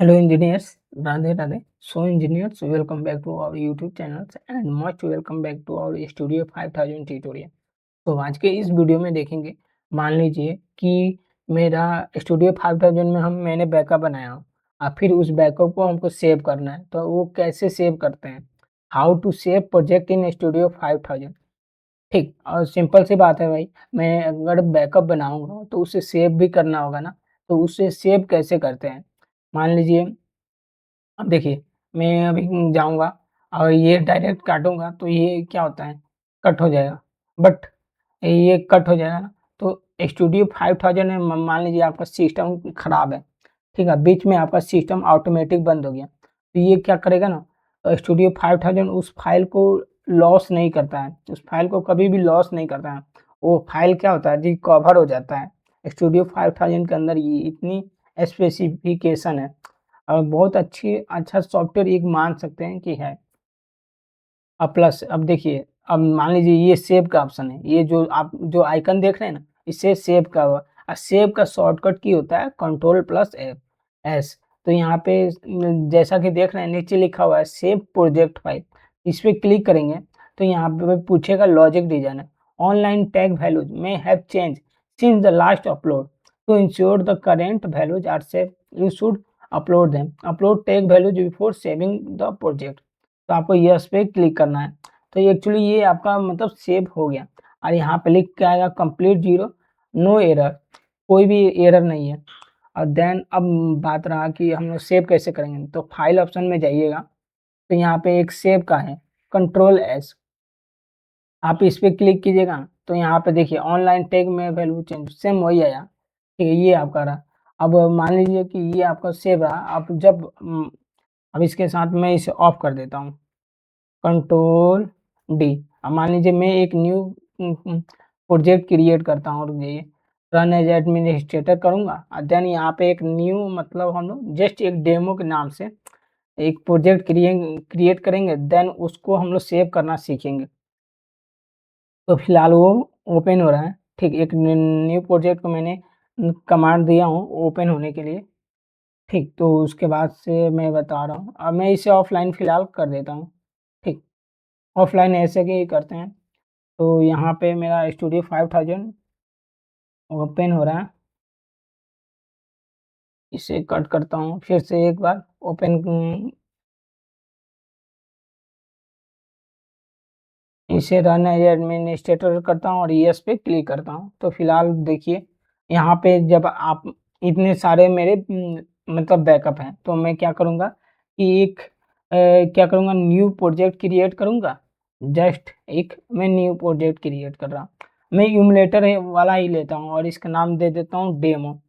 Hello engineers, Radhe Radhe. So engineers, welcome back to our YouTube channels and most welcome back to our Studio 5000 tutorial. तो आज के इस video में देखेंगे, मान लीजिए कि मेरा स्टूडियो 5000 में मैंने बैकअप बनाया हो और फिर उस बैकअप को हमको सेव करना है, तो वो कैसे सेव करते हैं, how to save project in studio 5000। ठीक, और सिंपल सी बात है भाई, मैं अगर बैकअप बनाऊंगा तो उसे सेव भी करना होगा ना, तो उसे सेव कैसे करते हैं। मान लीजिए, अब देखिए, मैं अभी जाऊँगा और ये डायरेक्ट काटूँगा तो ये क्या होता है, कट हो जाएगा। बट ये कट हो जाएगा ना, तो स्टूडियो 5000 में मान लीजिए आपका सिस्टम खराब है, ठीक है? बीच में आपका सिस्टम ऑटोमेटिक बंद हो गया, तो ये क्या करेगा ना, स्टूडियो 5000 उस फाइल को लॉस नहीं करता है, उस फाइल को कभी भी लॉस नहीं करता है। वो फाइल क्या होता है, रिकवर हो जाता है। स्टूडियो 5000 के अंदर ये इतनी स्पेसिफिकेशन है और बहुत अच्छा सॉफ्टवेयर एक मान सकते हैं कि है। अब प्लस अब देखिए, अब मान लीजिए ये सेव का ऑप्शन है, ये जो आप जो आइकन देख रहे हैं ना, इससे सेव का हुआ और सेव का शॉर्टकट की होता है कंट्रोल प्लस एफ एस। तो यहाँ पे जैसा कि देख रहे हैं नीचे लिखा हुआ है सेव प्रोजेक्ट फाइल, इस पे क्लिक करेंगे तो यहाँ पे पूछेगा logic designer online tag values may have change since the last upload to ensure the current values are save you should upload them upload tag values before saving the project. तो आपको yes पे click करना है। तो actually ये आपका मतलब save हो गया और यहाँ पे लिख के आएगा कंप्लीट जीरो, नो एरर, कोई भी एरर नहीं है। और देन अब बात रहा कि हम लोग सेव कैसे करेंगे, तो फाइल ऑप्शन में जाइएगा, तो यहाँ पे एक सेव का है, कंट्रोल एस, आप इस पे क्लिक कीजिएगा तो यहाँ पे देखिए ऑनलाइन टैग में वैल्यू चेंज सेम वही आया, ठीक है, ये आपका रहा। अब मान लीजिए कि ये आपका सेव रहा, आप जब अब इसके साथ मैं इसे ऑफ कर देता हूँ, कंट्रोल डी। अब मान लीजिए मैं एक न्यू प्रोजेक्ट क्रिएट करता हूँ, रुक जाइए, रन एज एडमिनिस्ट्रेटर करूँगा और देन यहाँ पे एक न्यू मतलब हम लोग जस्ट एक डेमो के नाम से एक प्रोजेक्ट क्रिएट करेंगे, देन उसको हम लोग सेव करना सीखेंगे। तो फिलहाल वो ओपन हो रहा है, ठीक, एक न्यू प्रोजेक्ट को मैंने कमांड दिया हूँ ओपन होने के लिए, ठीक। तो उसके बाद से मैं बता रहा हूँ, अब मैं इसे ऑफलाइन फिलहाल कर देता हूँ, ठीक। ऑफलाइन ऐसे ही करते हैं। तो यहाँ पे मेरा स्टूडियो 5000 ओपन हो रहा है, इसे कट करता हूँ फिर से एक बार ओपन, इसे रन एज एडमिनिस्ट्रेटर करता हूँ और यस पे क्लिक करता हूँ। तो फिलहाल देखिए, यहाँ पे जब आप इतने सारे मेरे मतलब बैकअप हैं, तो मैं क्या करूँगा कि एक क्या करूँगा, न्यू प्रोजेक्ट क्रिएट करूँगा। जस्ट एक मैं न्यू प्रोजेक्ट क्रिएट कर रहा हूँ, मैं इम्यूलेटर वाला ही लेता हूँ और इसका नाम दे देता हूँ डेमो।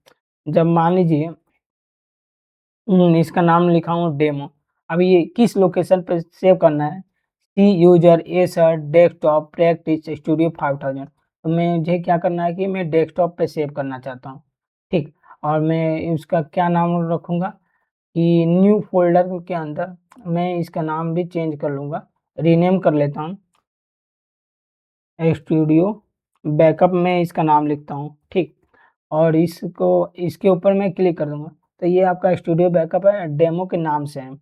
जब मान लीजिए इसका नाम लिखा हूँ डेमो। अब ये किस लोकेशन पे सेव करना है, सी यूजर ए सर डेस्कटॉप प्रैक्टिस स्टूडियो 5000। तो मुझे क्या करना है कि मैं डेस्कटॉप पे सेव करना चाहता हूँ, ठीक। और मैं उसका क्या नाम रखूँगा कि न्यू फ़ोल्डर के अंदर मैं इसका नाम भी चेंज कर लूँगा, रीनेम कर लेता हूँ, स्टूडियो बैकअप में इसका नाम लिखता हूँ, ठीक। और इसको इसके ऊपर मैं क्लिक कर दूँगा, तो ये आपका स्टूडियो बैकअप है, डेमो के नाम से है।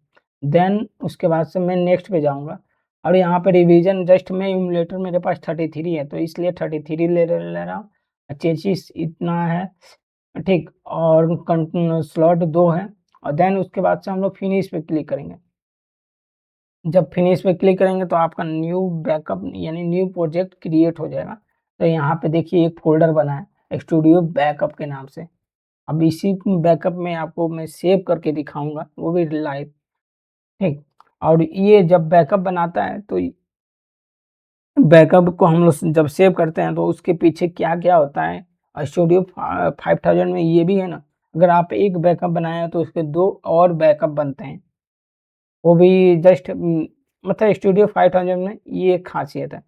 देन उसके बाद से मैं नेक्स्ट पे जाऊँगा और यहाँ पे रिवीजन जस्ट मैं इम्यूलेटर मेरे पास 33 है, तो इसलिए 33 ले रहा हूँ। चेसिस इतना है, ठीक। और स्लॉट 2 है और देन उसके बाद से हम लोग फिनिश पे क्लिक करेंगे। जब फिनिश पे क्लिक करेंगे तो आपका न्यू बैकअप यानी न्यू प्रोजेक्ट क्रिएट हो जाएगा। तो यहाँ पे देखिए एक फ़ोल्डर बना है स्टूडियो बैकअप के नाम से। अब इसी बैकअप में आपको मैं सेव करके दिखाऊँगा, वो भी लाइव, ठीक। और ये जब बैकअप बनाता है तो बैकअप को हम लोग जब सेव करते हैं तो उसके पीछे क्या-क्या होता है, स्टूडियो 5000 में ये भी है ना, अगर आप एक बैकअप बनाए हैं तो उसके 2 और बैकअप बनते हैं। वो भी जस्ट मतलब स्टूडियो 5000 में ये एक ख़ासियत है।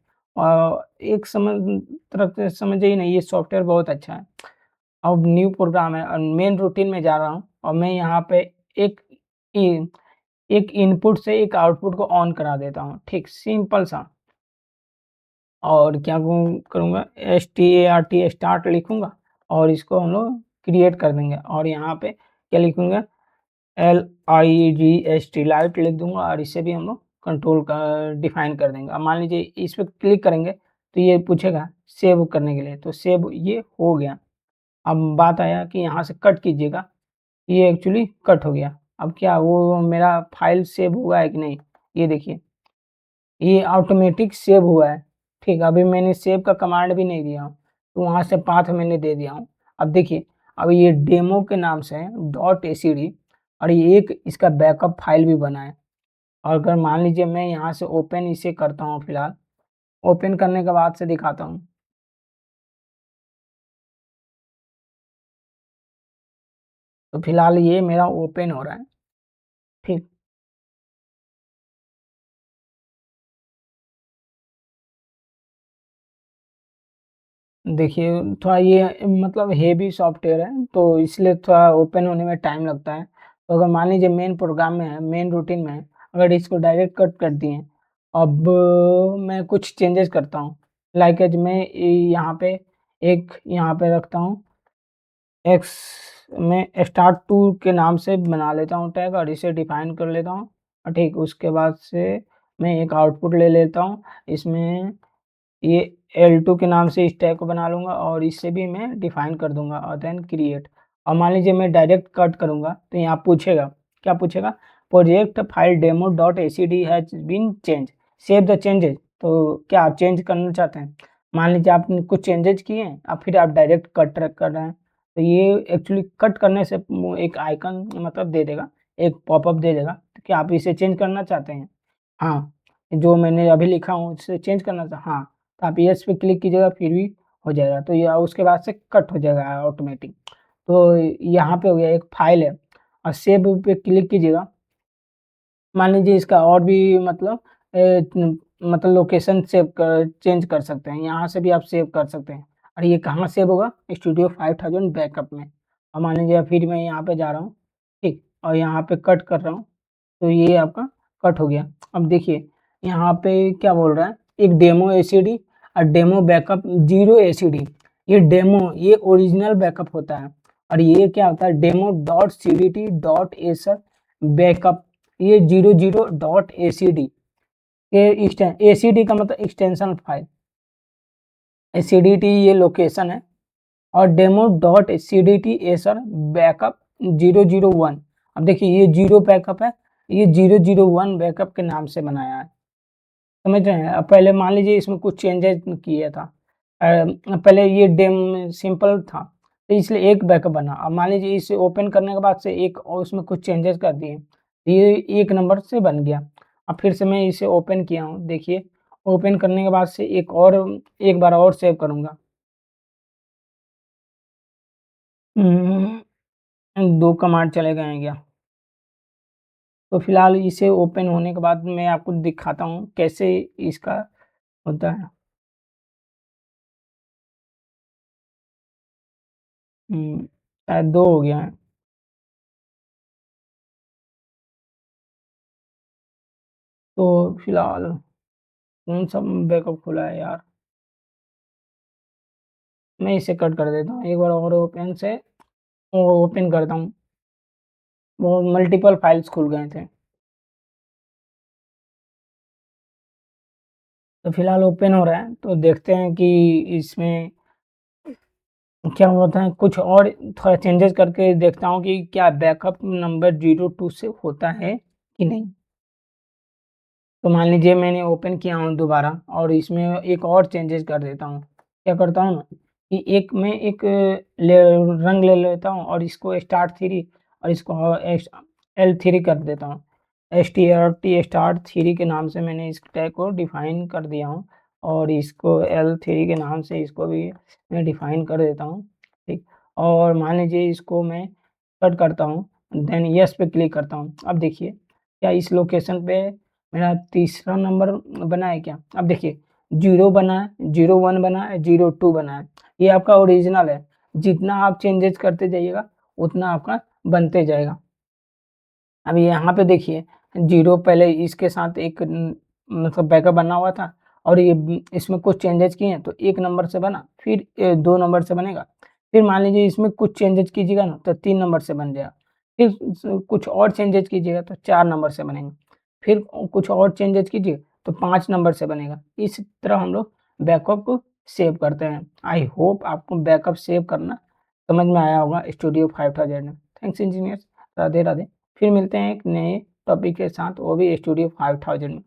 एक तरफ से समझिए ना, ये सॉफ्टवेयर बहुत अच्छा है। अब न्यू प्रोग्राम है और मेन रूटीन में जा रहा हूँ और मैं यहाँ पे एक इ एक इनपुट से एक आउटपुट को ऑन करा देता हूँ, ठीक, सिंपल सा। और क्या करूँगा, START स्टार्ट लिखूँगा और इसको हम लोग क्रिएट कर देंगे और यहाँ पे क्या लिखूँगा, LIGHT लाइट लिख दूंगा और इसे भी हम लोग कंट्रोल का डिफाइन कर देंगे। अब मान लीजिए इस पर क्लिक करेंगे तो ये पूछेगा सेव करने के लिए, तो सेव ये हो गया। अब बात आया कि यहाँ से कट कीजिएगा, ये एक्चुअली कट हो गया। अब क्या वो मेरा फाइल सेव हुआ है कि नहीं, ये देखिए ये ऑटोमेटिक सेव हुआ है। ठीक, अभी मैंने सेव का कमांड भी नहीं दिया हूँ, तो वहाँ से पाथ मैंने दे दिया हूँ। अब देखिए, अब ये डेमो के नाम से है .acd और ये एक इसका बैकअप फाइल भी बना है। और अगर मान लीजिए मैं यहाँ से ओपन इसे करता हूँ, फिलहाल ओपन करने के बाद से दिखाता हूँ। तो फिलहाल ये मेरा ओपन हो रहा है। ठीक, देखिए थोड़ा ये मतलब हेवी सॉफ्टवेयर है, तो इसलिए थोड़ा ओपन होने में टाइम लगता है। तो अगर मान लीजिए मेन प्रोग्राम में है, मेन रूटीन में है, अगर इसको डायरेक्ट कट कर दिए, अब मैं कुछ चेंजेस करता हूँ। लाइक एज मैं यहाँ पे एक यहाँ पे रखता हूँ एक्स, मैं स्टार्ट टू के नाम से बना लेता हूँ टैग और इसे डिफाइन कर लेता हूँ। और ठीक उसके बाद से मैं एक आउटपुट ले लेता हूँ, इसमें ये L2 के नाम से इस टैग को बना लूँगा और इसे भी मैं डिफाइन कर दूँगा और देन क्रिएट। और मान लीजिए मैं डायरेक्ट कट करूँगा तो यहाँ पूछेगा, क्या पूछेगा? Project file demo dot ACD has been change, save the changes. तो क्या आप चेंज करना चाहते हैं? मान लीजिए आपने कुछ चेंजेस किए हैं, अब फिर आप डायरेक्ट कट कर रहे हैं, तो ये एक्चुअली कट करने से वो एक आइकन मतलब दे देगा, एक पॉपअप दे देगा। तो क्या आप इसे चेंज करना चाहते हैं? हाँ, जो मैंने अभी लिखा हूँ इसे चेंज करना हाँ, तो आप येस पे क्लिक कीजिएगा फिर भी हो जाएगा। तो या उसके बाद से कट हो जाएगा ऑटोमेटिक। तो यहाँ पे हो गया एक फाइल है और सेव पे क्लिक कीजिएगा। मान लीजिए इसका और भी मतलब मतलब लोकेशन सेव कर चेंज कर सकते हैं, यहाँ से भी आप सेव कर सकते हैं। और ये कहाँ सेव होगा? स्टूडियो 5000 बैकअप में। और मान लीजिए फिर मैं यहाँ पे जा रहा हूँ, ठीक, और यहाँ पे कट कर रहा हूँ, तो ये आपका कट हो गया। अब देखिए यहाँ पे क्या बोल रहा है, एक डेमो एसीडी और डेमो बैकअप जीरो एसीडी। ये डेमो ये ओरिजिनल बैकअप होता है और ये क्या होता है demo dot C D T dot एसर बैकअप, ये 00.acd। ये एसीडी का मतलब एक्सटेंशन फाइल, एसीडीटी ये लोकेशन है और डेमो डॉट सीडीटी एसर बैकअप 001। अब देखिए ये जीरो बैकअप है, ये 001 बैकअप के नाम से बनाया है। समझ रहे हैं? अब पहले मान लीजिए इसमें कुछ चेंजेस किया था। पहले ये डेम सिंपल था, तो इसलिए एक बैकअप बना। अब मान लीजिए इसे ओपन करने के बाद से एक और उसमें कुछ चेंजेस कर दिए, ये एक नंबर से बन गया। अब फिर से मैं इसे ओपन किया हूँ, देखिए ओपन करने के बाद से एक बार और सेव करूँगा। 2 कमांड चले गए हैं क्या? तो फिलहाल इसे ओपन होने के बाद मैं आपको दिखाता हूँ कैसे इसका होता है। शायद 2 हो गया है। तो फिलहाल कौन-सा बैकअप खुला है यार? मैं इसे कट कर देता हूँ। एक बार और ओपन से ओपन करता हूँ। वो मल्टीपल फाइल्स खुल गए थे। तो फिलहाल ओपन हो रहा है, तो देखते हैं कि इसमें क्या होता है। कुछ और थोड़ा चेंजेस करके देखता हूँ कि क्या बैकअप नंबर 02 से होता है कि नहीं। तो मान लीजिए मैंने ओपन किया हूँ दोबारा और इसमें एक और चेंजेस कर देता हूँ। क्या करता हूँ ना कि एक मैं एक रंग ले लेता हूँ और इसको स्टार्ट थ्री और इसको L3 कर देता हूँ। STRT स्टार्ट थ्री के नाम से मैंने इस टैग को डिफाइन कर दिया हूँ और इसको L3 के नाम से इसको भी मैं डिफाइन कर देता हूँ। ठीक, और मान लीजिए इसको मैं कट करता हूँ, देन यस पे क्लिक करता हूँ। अब देखिए क्या इस लोकेशन पे मेरा तीसरा नंबर बना है क्या? अब देखिए 0 बना है, 01 बना है, 02 बना है। ये आपका ओरिजिनल है। जितना आप चेंजेस करते जाइएगा उतना आपका बनते जाएगा। अब यहाँ पे देखिए 0 पहले इसके साथ एक मतलब बैकअप बना हुआ था और ये इसमें कुछ चेंजेस किए हैं तो 1 नंबर से बना, फिर 2 नंबर से बनेगा। फिर मान लीजिए इसमें कुछ चेंजेस कीजिएगा ना तो 3 नंबर से बन जाएगा। फिर कुछ और चेंजेज़ कीजिएगा तो 4 नंबर से बनेंगे, फिर कुछ और चेंजेज़ कीजिए तो 5 नंबर से बनेगा। इस तरह हम लोग बैकअप को सेव करते हैं। आई होप आपको बैकअप सेव करना समझ में आया होगा स्टूडियो 5000 में। Thanks engineers, Radhe Radhe. फिर मिलते हैं एक नए टॉपिक के साथ, वो भी स्टूडियो 5000 में।